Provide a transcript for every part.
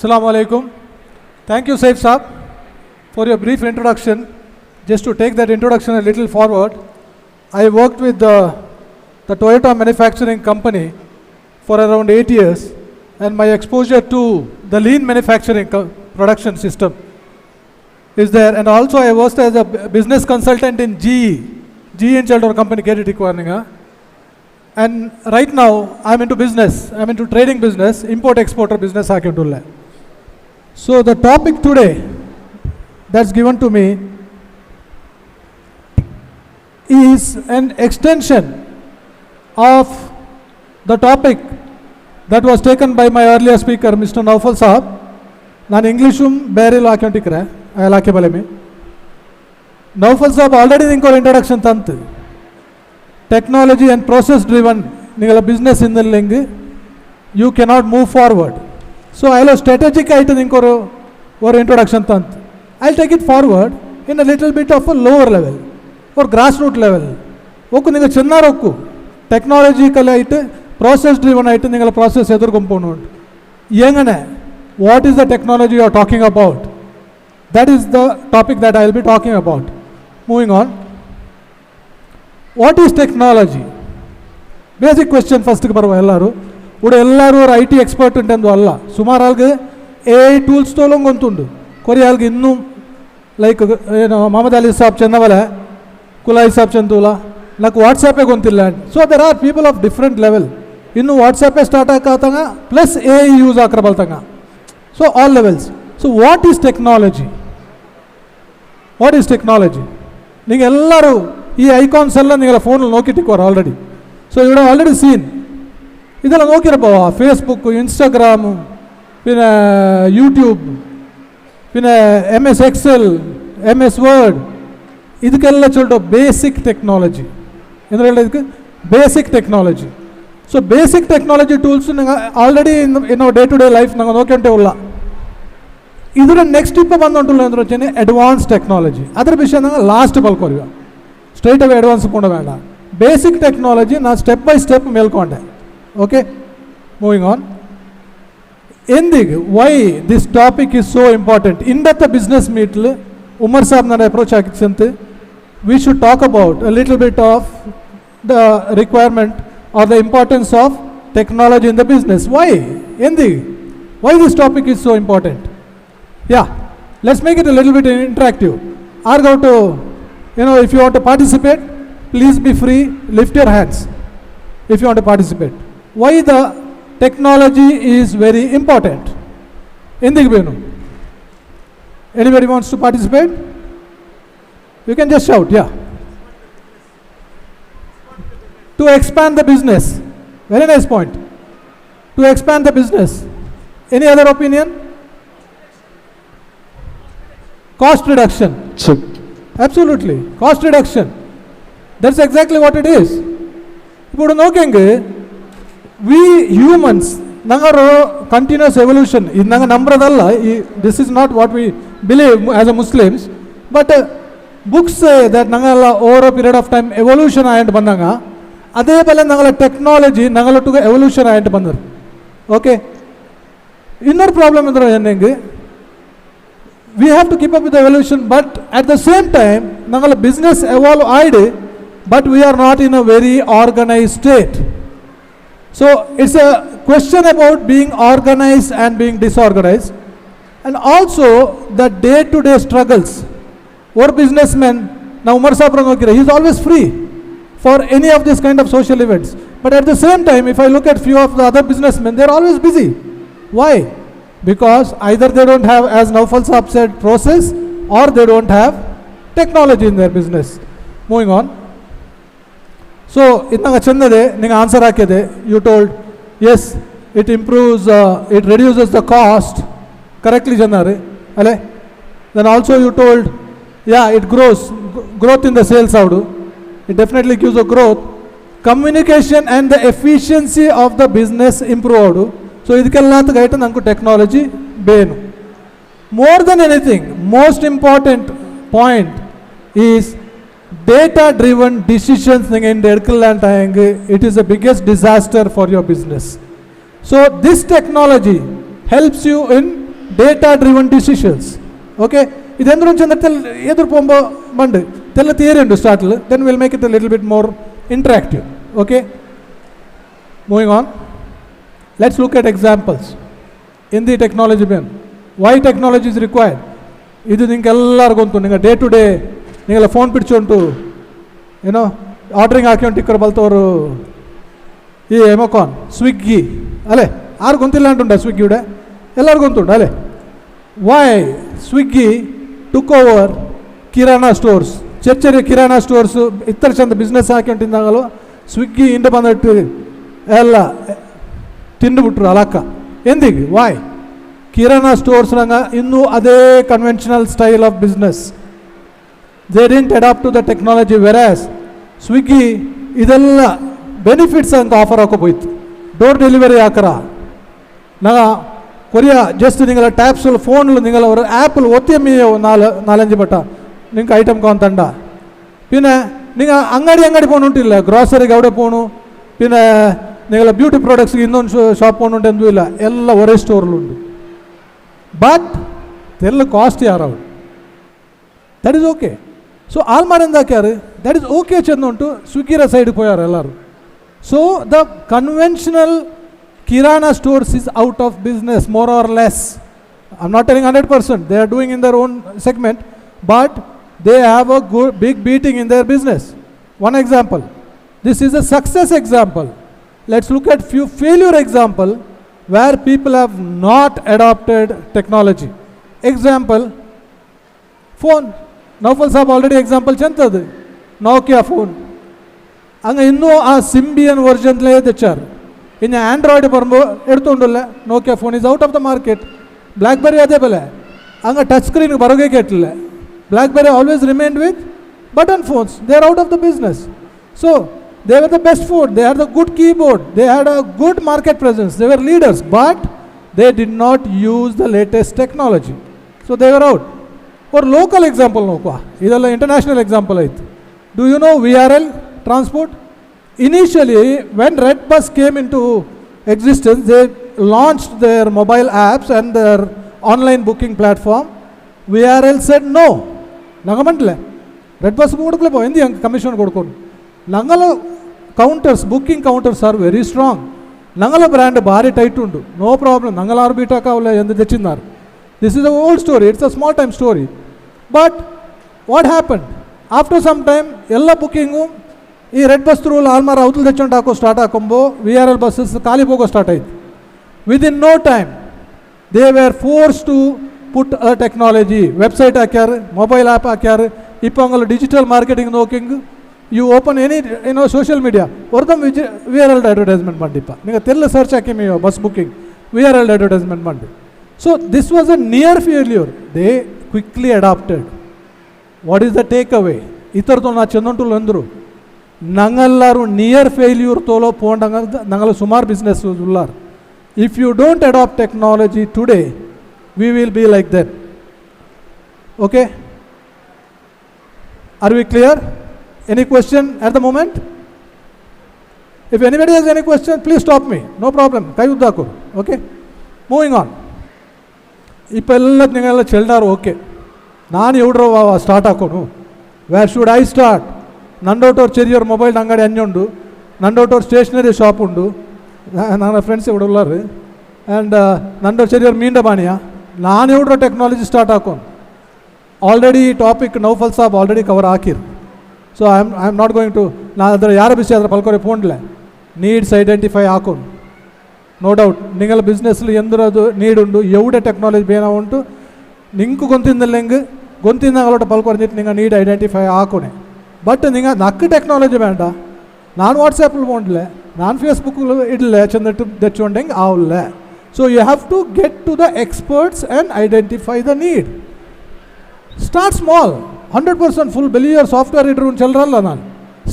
Assalamu alaikum. Thank you, Saif Saab, for your brief introduction. Just to take that introduction a little forward, I worked with the Toyota manufacturing company for around 8 years, and my exposure to the lean manufacturing production system is there. And also I worked as a business consultant in GE and Cheltor company requiring. And right now I'm into business, I'm into trading business, import-exporter business. So the topic today that's given to me is an extension of the topic that was taken by my earlier speaker, Mr. Naufal Saab. Nan Englishum Beary lakyontikre, ayalake balemi. Naufal Saab already inko introduction tantu. Technology and process driven ningala business in the lingu, you cannot move forward. So I'll strategic item inko or introduction tantu. I'll take it forward in a little bit of a lower level or grassroots level. Oku ninga chinna roku technological item, process driven item ningala process edur component. Yengane, what is the technology you are talking about? That is the topic that I will be talking about. Moving on. What is technology? Basic question first ke barva ellaru. Udu ellaru IT expert untendu alla. Sumaralge AI tools tolong ontundu. Koriyalge innu like Muhammad Ali Saab chennavala, Kulai Saab chendula, like WhatsApp e gontilla. So there are people of different level. Innu WhatsApp e start akatanga plus AI use akrabaltanga. So all levels. So what is technology? What is technology? Ninga ellaru ee icons ella ningala phone alli nokittikkoru already. So you have already seen. Idella nokirapova Facebook, Instagram, pinne YouTube, pinne MS Excel, MS Word. Idukella cholto basic technology. Endrella idukku basic technology. So basic technology tools already in our day to day life nanga nokante ulla. Idura next step bandantulla andro chene advanced technology. Adar vishayana last balkoriva. Straight away advance ponda venda. Basic technology na step by step melkonde. Okay, moving on. Endig why this topic is so important? In that business meet Umar Saab na approach akisante, we should talk about a little bit of the requirement or the importance of technology in the business. Why? Endig, why this topic is so important? Yeah, let's make it a little bit interactive. Are going to, if you want to participate, please be free, lift your hands if you want to participate. Why the technology is very important? Anybody wants to participate? You can just shout, yeah. To expand the business. Very nice point. To expand the business. Any other opinion? Cost reduction. Absolutely. Cost reduction. That's exactly what it is. We humans, continuous evolution. This is not what we believe as a Muslims. But books say that over a period of time evolution ayant bandanga. Adhe pala nangala technology nangala to evolution ayant bandar. Okay. Inner problem endro we have to keep up with the evolution, but at the same time, nangala business evolve, but we are not in a very organized state. So it's a question about being organized and being disorganized, and also the day-to-day struggles. Or businessman, now Umar Saab, he is always free for any of this kind of social events. But at the same time, if I look at few of the other businessmen, they are always busy. Why? Because either they don't have, as Naufal Saab said, process, or they don't have technology in their business. Moving on. So, you told, yes, it improves, it reduces the cost. Correctly, Janare. Then also you told, yeah, it grows, growth in the sales. It definitely gives a growth. Communication and the efficiency of the business improve. So, this technology. More than anything, most important point is data-driven decisions. It is the biggest disaster for your business. So, this technology helps you in data-driven decisions. Okay, idendu nunchi edur pombo bandu tella theory undu start, then we'll make it a little bit more interactive. Okay, moving on, let's look at examples in the technology bin. Why technology is required? Idu ningellargu gontu ninga day to day ningala phone pidichontu ordering ಹಾಕಿ ಟಿಕ್ಕರ್ ಬಲ್ತವರು ಈ ಎಮೋಕಾನ್ ಸ್ವಿಗ್ಗಿ ಅಲ್ಲೇ ಯಾರು ಗೊಂತಿಲ್ಲ ಅಂಟುಂಡ ಸ್ವಿಗ್ಗಿ ಉಡೆ ಎಲ್ಲರಿಗೂ ಗೊಂತುಂಡು ಅಲ್ಲೇ. Why Swiggy took over kirana stores, ಚರ್ಚರಿ kirana stores ಇತ್ತರ ಚಂದ business ಹಾಕಿ ತಿಂದಾಗಲು ಸ್ವಿಗ್ಗಿ ಇಂಡ ಬಂದಿಟ್ಟು ಎಲ್ಲ ತಿಂದುಬಿಟ್ರು ಅಲಕ್ಕ ಎಂದಿಗೆ. ವಾಯ್ ಕಿರಾಣಾ ಸ್ಟೋರ್ಸ್ನಾಗ ಇನ್ನೂ ಅದೇ conventional style of business. They didn't adapt to the technology. Whereas Swiggy ಇದೆಲ್ಲ ಬೆನಿಫಿಟ್ಸ್ ಅಂತ ಆಫರ್ ಹಾಕೋಬೋಯ್ತು. ಡೋರ್ ಡೆಲಿವರಿ ಹಾಕರ ನಾ ಕೊರಿಯಾ ಜಸ್ಟ್ ನಿಂಗಲ ಟ್ಯಾಪ್ಸಲ್ಲಿ ಫೋನ್ಲು ನಿಂಗಲ ஒரு ஆப்பிள் ஒத்தியமே நாலஞ்சு பட்டா നിങ്ങൾക്ക് ഐറ്റം കോന്തണ്ട. പിന്നെ നിങ്ങൾ അങ്ങാടി പോകണുണ്ടില്ല, ഗ്രോസറിಗೆ അവിടെ പോകണു, പിന്നെ നിങ്ങൾ ಬ್ಯೂಟಿ ಪ್ರಾಡಕ್ಟ್ಸ್ಗೆ ಇನ್ನೊಂದು ಶಾಪ್ പോകണുണ്ട് ಎಂದೂ ಎಲ್ಲ ഒരേ ಸ್ಟೋರ್ಲುಂಡು. ಬಟ್ ಎಲ್ಲ ಕಾಸ್ಟ್ ಯಾರು ದಟ್ ಈಸ್ ಓಕೆ. ಸೊ ಆಲ್ಮಾರಿಂದ ಹಾಕ್ಯಾರು ದಟ್ ಈಸ್ ಓಕೆ ಚೆಂದುಂಟು. ಸ್ವಿಗ್ಗಿರ ಸೈಡ್ಗೆ ಹೋಯಾರು ಎಲ್ಲರೂ. So the conventional kirana stores is out of business more or less. I'm not telling 100%, they are doing in their own segment, but they have a good big beating in their business. One example, this is a success example. Let's look at few failure example where people have not adopted technology. Example, phone. Naufal Saab already example chantadu, Nokia phone. Anga innu a Symbian version le techaru. In Android ಬರಬೋ ಎಡ್ತೊಂಡಲ್ಲ Nokia phone is out of the market. BlackBerry ಅದೇ ಬೆಲೆ ಹಂಗೆ touch screen ಬರೋಗೆ ಕೆಟ್ಟಿಲ್ಲ. BlackBerry always remained with button phones. They are out of the business. So they were the best phone, they had the good keyboard, they had a good market presence, they were leaders, but they did not use the latest technology. So they were out. और local example ನೋಕುವ, ಇದೆಲ್ಲ international example ಆಯಿತು. Do you know VRL transport? Initially, when Redbus came into existence, they launched their mobile apps and their online booking platform. VRL said no. Nangamantile Redbus kodukle po endi commission kodukodu. Nangala counters, booking counters are very strong. Nangala brand bari tight undu, no problem. Nangala arbita kavle endu techinnaru. This is a old story, it's a small time story. But what happened? After some time, ella booking ಈ red bus through ಆಲ್ಮಾರ ಅವತಲು ತೆಚ್ಚೊಂಡು ಹಾಕೋ start ಹಾಕೊಂಬೋ VRL buses ಖಾಲಿ ಹೋಗೋ start ಆಯಿತು. Within no time they were forced to put a technology. Website ಹಾಕ್ಯಾರು, ಮೊಬೈಲ್ ಆ್ಯಪ್ ಹಾಕ್ಯಾರು. இப்போ அவங்கள டிஜிட்டல் மார்க்கெட்டிங் நோக்கிங்க you open any social media ஒருத்தம் VRL அட்வர்டைஸ்மெண்ட் பண்ணிப்பா. நீங்கள் தெரியல சர்ச் ಹಾಕಿ மீ பஸ் புக்கிங் VRL அட்வர்டைஸ்மெண்ட் பண்ணி. So this was a near failure. They quickly adapted. What is the take away? ಇತರతో ನಾ ಚೆಂದುಂಟು ಅಂದರು ನಂಗೆಲ್ಲರೂ ನಿಯರ್ ಫೇಲ್ಯೂರ್ ತೋಲೋ ಪೋಂಡಂಗ ನಂಗಲ್ಲ ಸುಮಾರು ಬಿಸ್ನೆಸ್ ಉಲ್ಲಾರು. If you don't adapt technology today we will be like then. Okay, are we clear? Any question at the moment? If anybody has any question please stop me, no problem, ಕೈ ಉದ್ದಾಕು. Okay, moving on. ಇಪ್ಪ ಎಲ್ಲ ನಿಂಗೆಲ್ಲ ಚೆಲ್ಡಾರು. Okay, ನಾನು ಎವ್ಡ್ರೋ start ಹಾಕೋನು. Where should I start? ನಂದೋಟವ್ರು ಚೆರಿಯವ್ರ ಮೊಬೈಲ್ ಅಂಗಡಿ ಅಂಜುಂಡು, ನಂದೋಟವ್ರು ಸ್ಟೇಷನರಿ ಶಾಪ್ ಉಂಡು, ನನ್ನ ಫ್ರೆಂಡ್ಸ್ ಇವ್ಡುಲ್ಲಾರು. ಆ್ಯಂಡ್ ನಂದೋರ್ ಚೆರಿಯವ್ರ ಮೀಂಡ ಬಾಣಿಯ ನಾನು ಇವ್ಡ್ರ ಟೆಕ್ನಾಲಜಿ ಸ್ಟಾರ್ಟ್ ಹಾಕೋನು. ಆಲ್ರೆಡಿ ಈ ಟಾಪಿಕ್ ನೌಫಲ್ ಸಾಬ್ ಆಲ್ರೆಡಿ ಕವರ್ ಹಾಕಿರು. So I am not going to ನಾನು ಅದರ ಯಾರ ಬಿಸಿ ಅದರ ಪಲ್ಕೊರೆ ಫೋನ್ಲೆ ನೀಡ್ಸ್ ಐಡೆಂಟಿಫೈ ಹಾಕೋನು. ನೋ ಡೌಟ್ ನಿಂಗೆಲ್ಲ ಬಿಸ್ನೆಸ್ಲು ಎಂದಿರೋದು ನೀಡ್ ಉಂಡು, ಎವಡೆ ಟೆಕ್ನಾಲಜಿ ಬೇನ ಉಂಟು ನಿಂಕು ಗೊಂತಿಂದಲ್ಲ ಹೆಂಗೆ ಗೊಂತಿಂದಾಗ ಅಲ್ಲೋಟ ಪಲ್ಕೊರೆದಿಟ್ಟು ನಿಂಗೆ ನೀಡ್ ಐಡೆಂಟಿಫೈ ಹಾಕೋಣೆ. ಬಟ್ ನಿಂಗೆ ನಕ್ಕು ಟೆಕ್ನಾಲಜಿ ಬೇಡ. ನಾನು ವಾಟ್ಸಪ್ಪಲ್ಲಿ ಹೋಗ್ಲೆ, ನಾನು ಫೇಸ್ಬುಕ್ಕಲ್ಲಿ ಇಡಲೆ ಚೆಂದಿಟ್ಟು ತೆಚ್ಚೊಂಡೆಂಗೆ ಆವಲ್ಲೆ. So you have to get to the experts and identify the need. Start small. 100% full ಬೆಲಿಯರ್ ಸಾಫ್ಟ್ವೇರ್ ಇಡ್ರು ಚೆಲ್ಲರಲ್ಲ ನಾನು.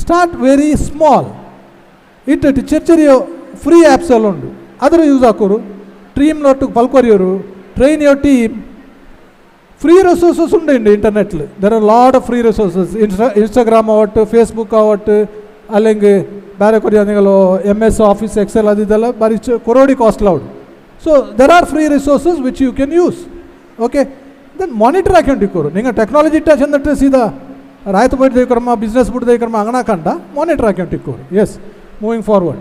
Start very small. ಇಟ್ಟು ಚೆಚ್ಚರಿಯೋ ಫ್ರೀ ಆ್ಯಪ್ಸ್ ಎಲ್ಲ ಉಂಟು, ಅದರ ಯೂಸ್ ಹಾಕೋರು. ಟ್ರೀಮ್ನೊಟ್ಟಿಗೆ ಪಲ್ಕೊರಿಯೋರು, train your team. Free resources ಉಂಟು ಇಂಟರ್ನೆಟ್ಲು. There are lot of free resources. Instagram ಆವಟ್ಟು, ಫೇಸ್ಬುಕ್ ಆವಟ್ಟು, ಅಲ್ಲಿಂಗೆ ಬೇರೆ ಕೊರಿಯಾನಿಗಳು MS ಆಫೀಸ್ ಎಕ್ಸೆಲ್ ಅದಿದೆಲ್ಲ ಬಾರಿ ಕೊರೋಡಿ ಕಾಸ್ಟ್ಲ ಉಂಟು. So there are free resources which you can use. Okay, then monitor account ikkoru ninga technology ta chendatte sida rayatu bud dekarma business bud dekarma angana kanda monitor account ikkoru. Yes, moving forward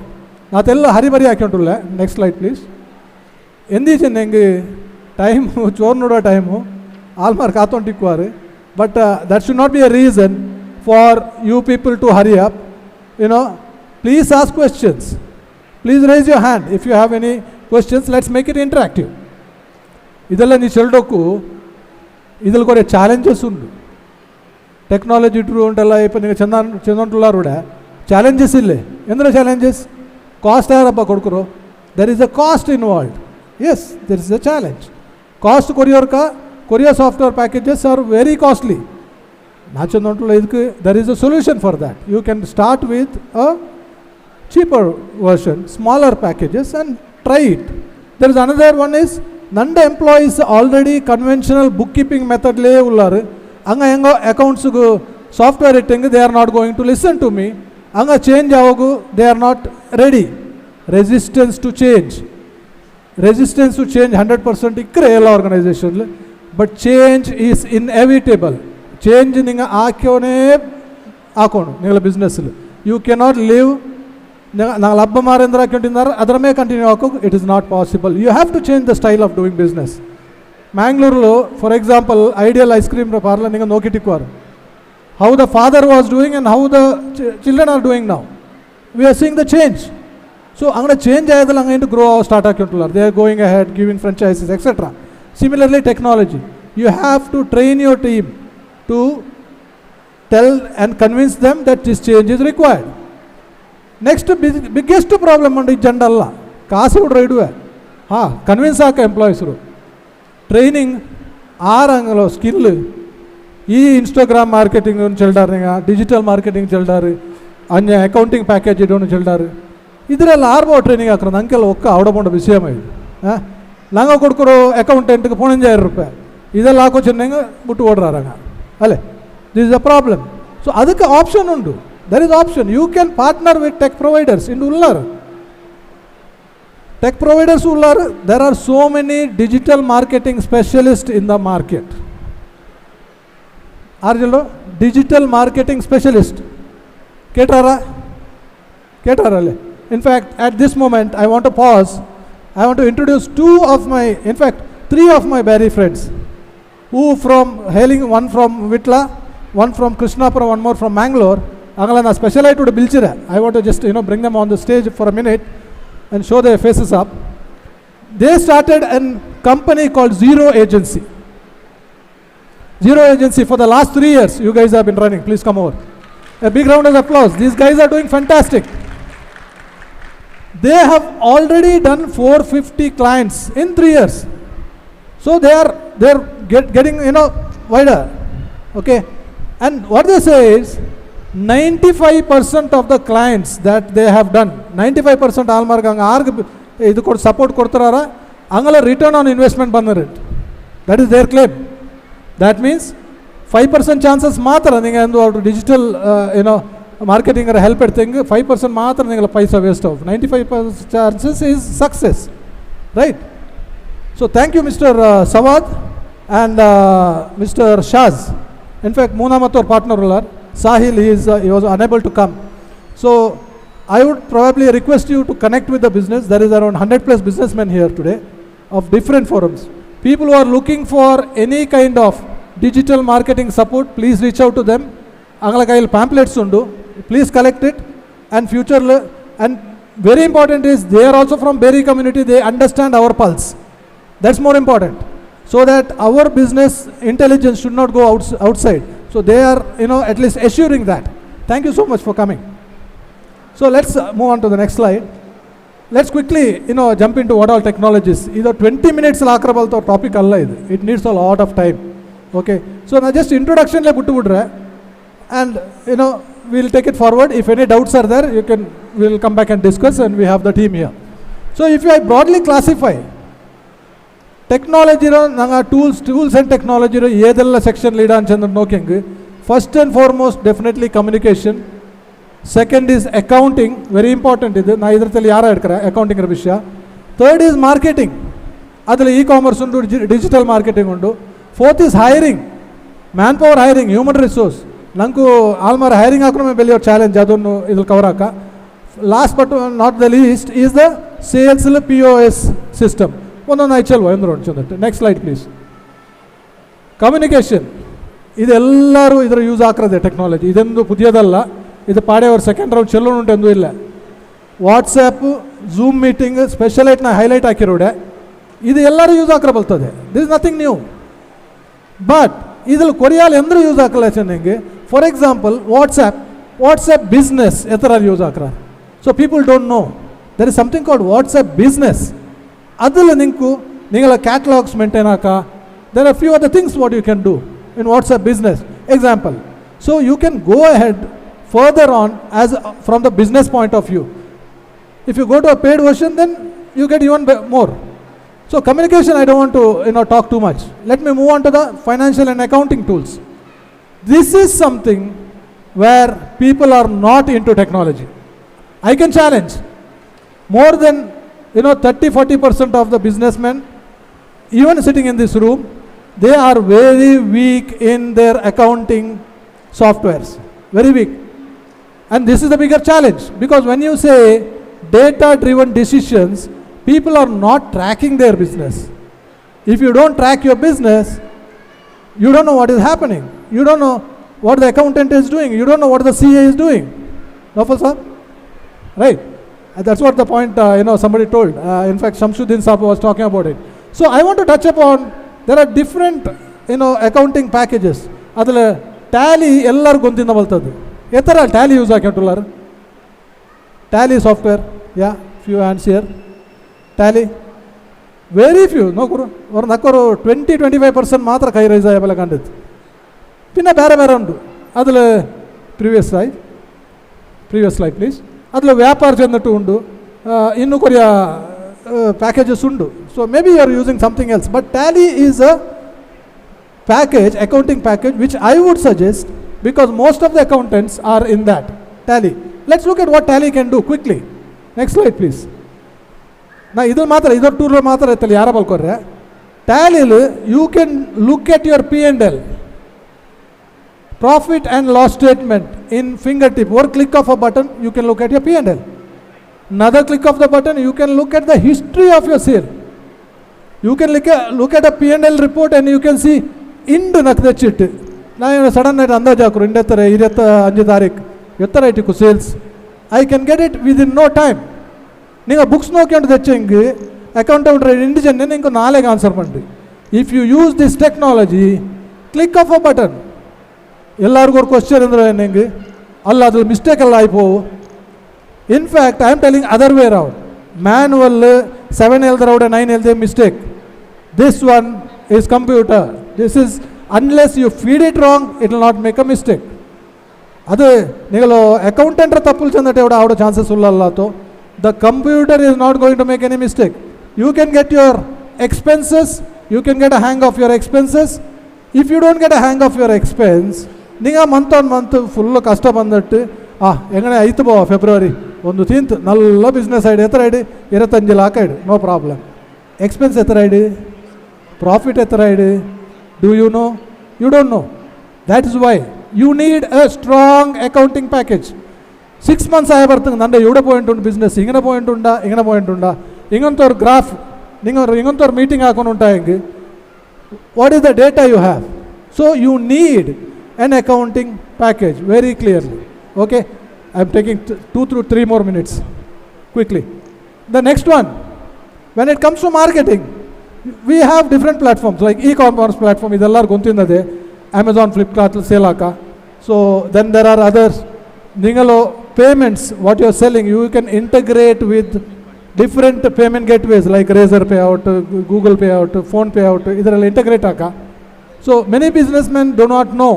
na tella hari bari account ulla. Next slide please. Endi chennenge time chor nodo time hallmark account ikkoru, but that should not be a reason for you people to hurry up. You know, please ask questions, please raise your hand if you have any questions. Let's make it interactive. ಇದೆಲ್ಲ ನೀವು ಚೆಲ್ಡೋಕು ಇದ್ರಲ್ಲಿ ಕೊರೆ challenges ಉಂಟು. Technology true ಉಂಟಲ್ಲ ಇಪ್ಪ ನೀವು ಚೆಂದಂಟುಳ್ಳಾರುಡೆ challenges ಇಲ್ಲೇ ಎಂದ್ರೆ challenges cost ಯಾರಪ್ಪ ಕೊಡ್ಕರು. There is a cost involved. Yes, there is a challenge. Cost ಕೊರಿಯರ್ software packages are very costly. ನಾ ಚೆಂದಂಟುള്ള ಇದಕ್ಕೆ there is a solution for that. You can start with a cheaper version, smaller packages, and try it. There is another one is nanda employees already conventional bookkeeping method le ullaru anga engo accounts gu software itting they are not going to listen to me anga change avagu they are not ready. Resistance to change 100% ikkre all organization le, but change is inevitable. Change ninga aakone akonu ningala business le you cannot live ನಾವು ಹಬ್ಬ ಮಾರೇಂದ್ರ ಕಂಟಿನ್ಯೂರ್ ಅದರ ಮೇಲೆ continue ಹಾಕೋಕೆ it is not possible. You have to change the style of doing business. Mangalore for example Ideal ice cream parlour ನಿಂಗೆ ನೋಕಿಟ್ಟಿಕ್ವಾರು how the father was doing and how the children are doing now. We are seeing the change. So ಹಂಗೆ change ಆಗೋದಿಲ್ಲ ಹಂಗೆ ಇಂಟು grow start ಆಗಿಂಟುಲ್ಲಾರು they are going ahead giving franchises etcetera. Similarly technology you have to train your team to tell and convince them that this change is required. Next biggest problem ಉಂಟು ಈ ಜಂಡಲ್ಲ ಕಾಸು ಹುಡ್ರ ಇಡುವೆ convince ಆಕ ಎಂಪ್ಲಾಯೀಸರು training ಆರಂಗಲೋ skill ಈ Instagram marketing ಚೆಲ್ಲಾರು ನಿಂಗೆ digital marketing ಚೆಲ್ಲಾರು ಅನ್ಯ accounting package ಇಡೋನು ಚೆಲ್ಲಾರು ಇದರೆಲ್ಲ ಆರ್ಬೋ training ಹಾಕ್ರು ನಂಗೆಲ್ಲ ಒಕ್ಕ ಅವಡಕೊಂಡ ವಿಷಯ ಇದು ನಂಗೆ ಕೊಡ್ಕೊರೋ ಅಕೌಂಟೆಂಟ್ಗೆ 15,000 ರೂಪಾಯಿ ಇದೆಲ್ಲ ಹಾಕೋ ಚೆನ್ನಂಗೆ ಬಿಟ್ಟು ಓಡ್ರಾರಂಗ ಅಲ್ಲೇ this is a problem. So ಅದಕ್ಕೆ ಆಪ್ಷನ್ ಉಂಟು. There is option. You can partner with tech providers in Ullar. Tech providers Ullar, there are so many digital marketing specialists in the market. Arjalo, digital marketing specialist. Ketara? In fact, at this moment, I want to pause. I want to introduce three of my Beary friends, who from hailing, one from Vitla, one from Krishnapura, one more from Mangalore. Angala na specialite to bilchira. I want to just bring them on the stage for a minute and show their faces up. They started a company called Zero Agency. Zero Agency for the last 3 years you guys have been running. Please come over. A big round of applause. These guys are doing fantastic. They have already done 450 clients in 3 years. So they're getting wider. Okay, and what they say is 95% of the clients that they have done 95% hallmark hanga arg idu kod support kodtarara angala return on investment bandare. That is their claim. That means 5% chances matra ninga endu ಅವರು digital marketing ara help edtenge 5% matra ningala paisa waste of 95% chances is success, right? So thank you Mr. Sawad and Mr. Shaz. In fact Moonamath our partner ullar Sahil, he was unable to come. So I would probably request you to connect with the business. There is around 100 plus businessmen here today of different forums. People who are looking for any kind of digital marketing support, please reach out to them. Angala kaiyil pamphlets undu, please collect it. And future, and very important is they are also from Beary community. They understand our pulse. That's more important. So that our business intelligence should not go outside. So they are, at least assuring that. Thank you so much for coming. So let's move on to the next slide. Let's quickly, jump into what all technologies. Either 20 minutes lakrabal to topic alla idu. It needs a lot of time. Okay. So now just introduction le puttu bidre, and we'll take it forward. If any doubts are there, we'll come back and discuss, and we have the team here. So if I broadly classify ಟೆಕ್ನಾಲಜಿರ ನಂಗೆ tools and ಟೆಕ್ನಾಲಜಿರ ಏದೆಲ್ಲ section ಲೀಡ ಅಂತಂದ್ರೆ ನೋಕಂಗೆ first and foremost definitely communication. Second is accounting, very important ಇದು. ನಾ ಇದ್ರಲ್ಲಿ ಯಾರು ಹೇಳ್ತಾರೆ ಅಕೌಂಟಿಂಗ್ ವಿಷಯ. Third is marketing. അതിൽ e-commerce ഉണ്ട്, ഡിജിറ്റൽ മാർക്കറ്റിംഗ് ഉണ്ട്. Fourth is hiring, manpower hiring, human resource. ನಂಗೂ ಆಲ್ಮಾರ ಹೈರಿಂಗ್ ಹಾಕೋಣ ಬೆಳೆಯೋ ಚಾಲೆಂಜ್, ಅದನ್ನು ಇದ್ರಲ್ಲಿ ಕವರ್ ಹಾಕ. Last but not the least is the sales POS system. ಒಂದೊಂದು ಐಚಲ್ವ ಎಂದ್ರು ಚಂದಟ್ಟು. Next slide please. ಕಮ್ಯುನಿಕೇಷನ್ ಇದೆಲ್ಲರೂ ಇದರ ಯೂಸ್ ಹಾಕಿರೋದೆ ಟೆಕ್ನಾಲಜಿ, ಇದೊಂದು ಪುದಿಯದಲ್ಲ. ಇದು ಪಾಡೆಯವ್ರ ಸೆಕೆಂಡ್ ರೌಂಡ್ ಚೆಲ್ಲೋ ಉಂಟು ಇಲ್ಲ. ವಾಟ್ಸಪ್, ಝೂಮ್ ಮೀಟಿಂಗ್ ಸ್ಪೆಷಲೈಟ್ನ ಹೈಲೈಟ್ ಹಾಕಿರೋಡೆ, ಇದು ಎಲ್ಲರೂ ಯೂಸ್ ಹಾಕಿರ ಬರ್ತದೆ. This is nothing new. But ಇದ್ರಲ್ಲಿ ಕೊರಿಯಾಲ್ ಎಂದ್ರೂ ಯೂಸ್ ಹಾಕಲ್ಲ ಚೆನ್ನಾಗಿ. ಫಾರ್ ಎಕ್ಸಾಂಪಲ್ ವಾಟ್ಸಪ್ ಬಿಸ್ನೆಸ್ ಎತ್ತರ ಯೂಸ್ ಹಾಕ್ರ. So people don't know there is something called WhatsApp business. ಅದ್ರಲ್ಲಿ ನಿಂಗಳ ಕ್ಯಾಟಲಾಗ್ಸ್ ಮೇಂಟೈನ್ ಹಾಕ. There are few are the things what you can do in WhatsApp business example. So you can go ahead further on as from the business point of view. If you go to a paid version, then you get even more. So communication, I don't want to talk too much. Let me move on to the financial and accounting tools. This is something where people are not into technology. I can challenge more than 30-40% of the businessmen, even sitting in this room, they are very weak in their accounting softwares, very weak. And this is the bigger challenge, because when you say data driven decisions, people are not tracking their business. If you don't track your business, you don't know what is happening. You don't know what the accountant is doing. You don't know what the CA is doing. Nafal sir? Right? That's what the point, somebody told. In fact, Shamsuddin Saab was talking about it. So I want to touch upon, there are different, accounting packages. Adala tally ellar gontinda baltadu. ಎತ್ತರ Tally use ಹಾಕಿಂಟುಲ್ಲಾರ? Tally software, yeah few hands here. Tally very few ನೋಕರು ಅವ್ರು ನಕ್ಕೋರು 20-25% ಮಾತ್ರ ಕೈ rice ಆಯಬಲ್ಲ ಕಂಡಿತ್ತು. Pin ಬೇರೆ ಬೇರೆ ಉಂಟು. ಅದ್ರಲ್ಲಿ ಪ್ರೀವಿಯಸ್ ಸ್ಲೈಡ್ ಪ್ಲೀಸ್. ಅದ್ರಲ್ಲಿ ವ್ಯಾಪಾರ ಚೆಂದಟ್ಟು ಉಂಡು, ಇನ್ನೂ ಕೊರಿಯ ಪ್ಯಾಕೇಜಸ್ ಉಂಡು. So maybe you are using something else, but Tally is a package, accounting package, which I would suggest, because most of the accountants are in that tally. Let's look at what tally can do quickly. Next slide please. Now idu tool matra ittali yara balkorre. Tally you can look at your P&L, profit and loss statement in fingertip. One click of a button you can look at your P&L. Another click of the button you can look at the history of your sale. You can look at a P&L report and you can see ಇಂಡು ನಕ್ದ ಚಿಟ್ಟು. ನಾನು sudden ಆಗಿ ಅಂದಾಜು ಹಾಕೋರು ಇಂಡೆತ್ತರ 25 ತಾರೀಕು ಎತ್ತರ ಐಟಿಕ್ಕು sales. I can get it within no time. ನೀವು ಬುಕ್ಸ್ ನೋಡ್ಕೊಂಡು ತೆಚ್ಚಂಗೆ ಅಕೌಂಟೆಂಟ್ ಇಂಡಿಜನ್ ನಿಂಗೆ ನಾಳೆಗೆ ಆನ್ಸರ್ ಮಾಡಿ. If you use this technology, click of a button, ಎಲ್ಲರಿಗೂ ಒಂದು ಕ್ವಶನ್ ಅಂದ್ರೆ ನಿಂಗೆ ಅಲ್ಲ ಅದು ಮಿಸ್ಟೇಕ್ ಎಲ್ಲ ಆಯ್ಪೋವು. In fact I am telling other way round. Manual 7 ಹೇಳ್ದ್ರೆ 9 ಹೇಳ್ದೆ mistake. This one is computer. This is, unless you feed it wrong, it will not make a mistake. ಅದು ನೀವು ಅಕೌಂಟೆಂಟ್ರ ತಪ್ಪು ಚಂದಟೆ ಅವಡ chances ಉಳ್ಳಲ್ಲಾತು. The computer is not going to make any mistake. You can get your expenses, you can get a hang of your expenses. If you don't get a hang of your expense, ನೀವು month on month full ಕಷ್ಟ ಬಂದಟ್ಟು ಹೆಂಗನೆ ಐತು ಬೋ February ಒಂದು ತಿಂತು ನಲ್ಲ business ID ಎತ್ತರ ID 25 lakh ID, no problem. Expense ಎತ್ತರ ID, profit ಎತ್ತರ ID, do you know? You don't know. That is why you need a strong accounting package. 6 months ಆಯ ಬರ್ತಂಗೆ ನಂದು ಇವಡ ಪಾಯಿಂಟ್ ಉಂಟು ಬಿಸ್ನೆಸ್, ಹಿಂಗನ ಪಾಯಿಂಟ್ ಉಂಡ ಹಿಂಗಂತವ್ರ ಗ್ರಾಫ್ ಹಿಂಗಂತವ್ರ ಮೀಟಿಂಗ್ ಹಾಕೊಂಡು ಉಂಟಾ ಹೆಂಗೆ. What is the data you have? So you need an accounting package very clearly. Okay, I am taking 2 to 3 more minutes quickly. The next one, when it comes to marketing, we have different platforms like e-commerce platform, idellar gontindade, Amazon, Flipkart, Selaka. So then there are others. Ningalo payments, what you are selling, you can integrate with different payment gateways like Razor payout, Google payout, phone payout, idaralli integrate aka. So many businessmen do not know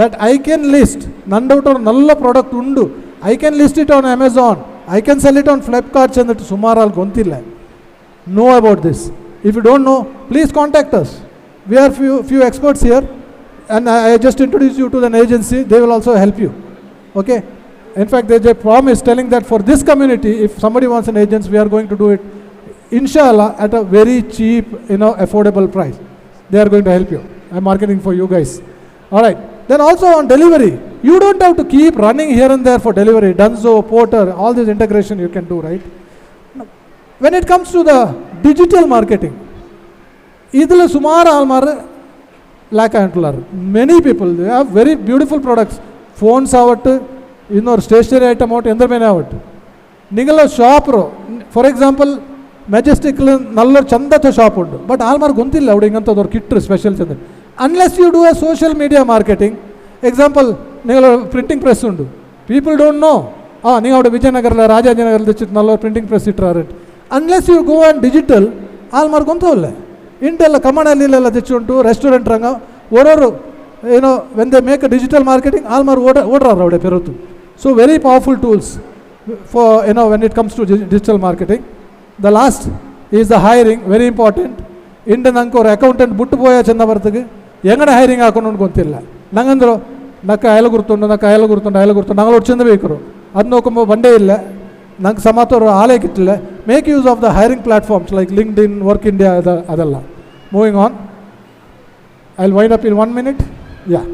that I can list nandoutor nalla product undu, I can list it on Amazon, I can sell it on Flipkart chandatu sumaral gontilla. Know about this. If you don't know, please contact us. We are few experts here, and I just introduce you to an agency. They will also help you. Okay. In fact, there's a promise telling that for this community, if somebody wants an agency, we are going to do it inshallah, at a very cheap, affordable price. They are going to help you. I'm marketing for you guys. All right. Then also on delivery, you don't have to keep running here and there for delivery. Dunzo, Porter, all this integration you can do, right? When it comes to the digital marketing, idhula sumara almar lack antular. Many people, they have very beautiful products. Phones avattu, stationery item out, endarmene avattu. Ningala shop ro. For example, Majestic nalla chandata shop undu. But almar gontilla avdu ingantador kit special chanda. Unless you do a social media marketing, example, ningala printing press undu. People don't know. Ninga avdu Vijayanagarala, Rajajanagarala dechit nalla printing press ittrar. Unless you go on digital, almar gontolle. Intel kamanalilla dechuntu restaurant ranga ororu, when they make a digital marketing, almar odrar avde perutu. So very powerful tools for when it comes to digital marketing. The last is the hiring, very important. Indian anko accountant buttu poya chanda barthugu engada hiring hakondu gontilla. Nangandro nakka ayala gurtundu nangal ochenda bekuru. Adu nokumbo bande illa. Nang samatoru aale kittilla. Make use of the hiring platforms like LinkedIn, Work India, adalla. Moving on. I'll wind up in 1 minute. Yeah.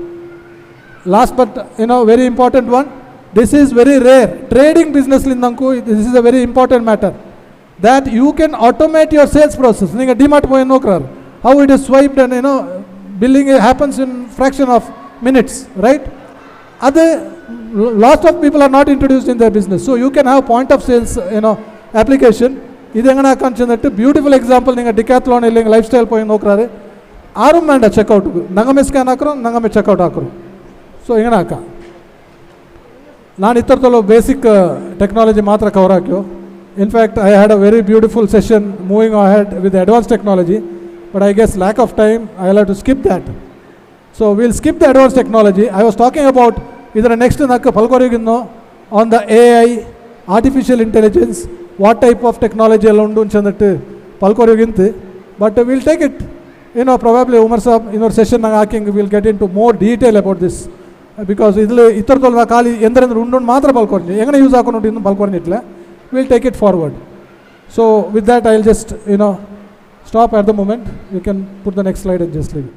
Last but very important one. This is very rare. Trading business lindanku, this is a very important matter. That you can automate your sales process. Ninga DMart poyi nokrar. How it is swiped and billing happens in fraction of minutes, right? Lots of people are not introduced in their business. So you can have point of sales, application. This is beautiful example. Ninga Decathlon illing lifestyle poyi nokrar. Arum manda checkout. Nangame scan akro, nangame checkout akro. So inganaka. Naan ittartolo basic technology matra cover hakyo. In fact, I had a very beautiful session moving ahead with the advanced technology, but I guess lack of time, I'll have to skip that. So we'll skip the advanced technology. I was talking about either next on the AI, artificial intelligence, what type of technology but we'll take it. Probably Umar Saab, in our session, we'll get into more detail about this. Because we'll take it forward. So with that, I'll just, stop at the moment. You can put the next slide and just leave it.